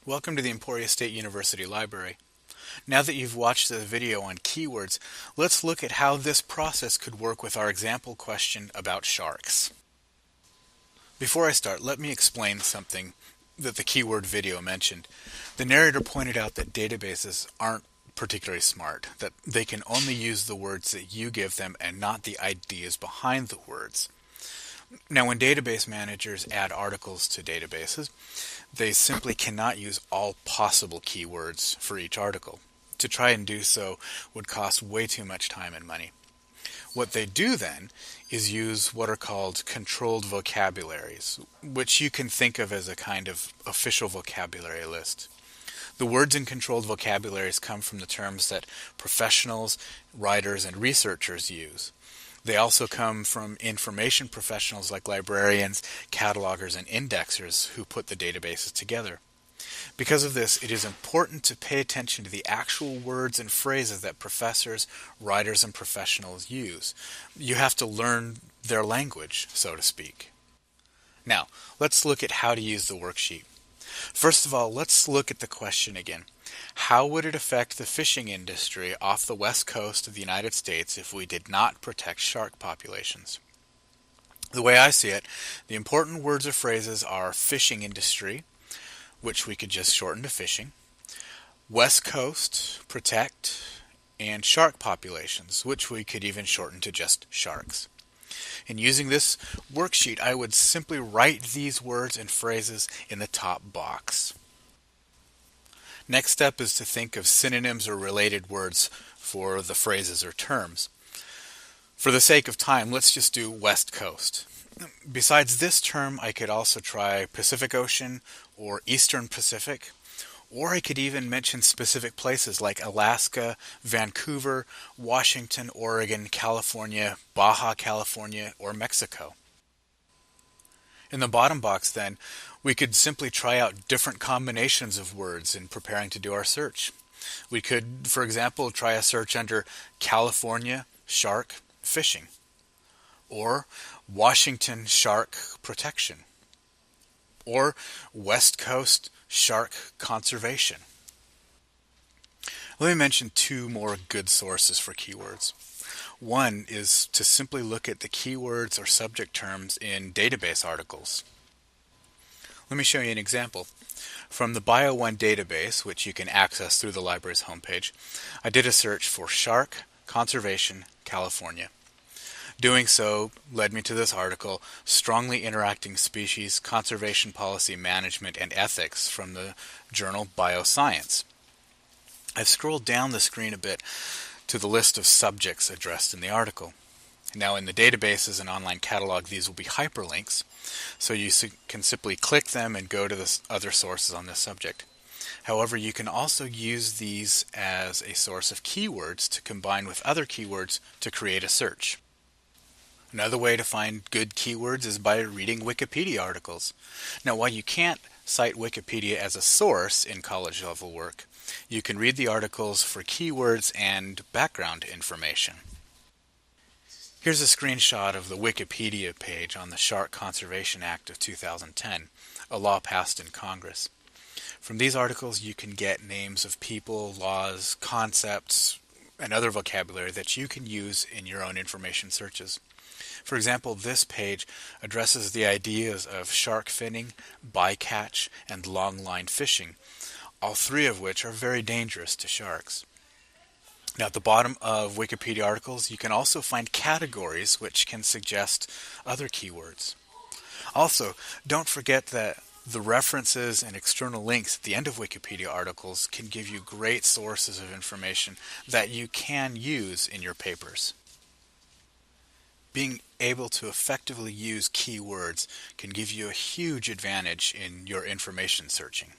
Welcome to the Emporia State University Library. Now that you've watched the video on keywords, let's look at how this process could work with our example question about sharks. Before I start, let me explain something that the keyword video mentioned. The narrator pointed out that databases aren't particularly smart, that they can only use the words that you give them and not the ideas behind the words. Now, when database managers add articles to databases, they simply cannot use all possible keywords for each article. To try and do so would cost way too much time and money. What they do then is use what are called controlled vocabularies, which you can think of as a kind of official vocabulary list. The words in controlled vocabularies come from the terms that professionals, writers, and researchers use. They also come from information professionals like librarians, catalogers, and indexers who put the databases together. Because of this, it is important to pay attention to the actual words and phrases that professors, writers, and professionals use. You have to learn their language, so to speak. Now, let's look at how to use the worksheet. First of all, let's look at the question again. How would it affect the fishing industry off the west coast of the United States if we did not protect shark populations? The way I see it, the important words or phrases are fishing industry, which we could just shorten to fishing, west coast, protect, and shark populations, which we could even shorten to just sharks. In using this worksheet, I would simply write these words and phrases in the top box. Next step is to think of synonyms or related words for the phrases or terms. For the sake of time, let's just do West Coast. Besides this term, I could also try Pacific Ocean or Eastern Pacific, or I could even mention specific places like Alaska, Vancouver, Washington, Oregon, California, Baja California, or Mexico. In the bottom box then, we could simply try out different combinations of words in preparing to do our search. We could, for example, try a search under California shark fishing, or Washington shark protection, or West Coast shark conservation. Let me mention two more good sources for keywords. One is to simply look at the keywords or subject terms in database articles. Let me show you an example. From the Bio1 database, which you can access through the library's homepage, I did a search for shark conservation California. Doing so led me to this article, Strongly Interacting Species Conservation Policy Management and Ethics, from the journal Bioscience. I've scrolled down the screen a bit to the list of subjects addressed in the article. Now in the databases and online catalog, these will be hyperlinks, so you can simply click them and go to the other sources on this subject. However, you can also use these as a source of keywords to combine with other keywords to create a search. Another way to find good keywords is by reading Wikipedia articles. Now, while you can't cite Wikipedia as a source in college-level work, you can read the articles for keywords and background information. Here's a screenshot of the Wikipedia page on the Shark Conservation Act of 2010, a law passed in Congress. From these articles, you can get names of people, laws, concepts, and other vocabulary that you can use in your own information searches. For example, this page addresses the ideas of shark finning, bycatch, and longline fishing, all three of which are very dangerous to sharks. Now, at the bottom of Wikipedia articles, you can also find categories which can suggest other keywords. Also, don't forget that the references and external links at the end of Wikipedia articles can give you great sources of information that you can use in your papers. Being able to effectively use keywords can give you a huge advantage in your information searching.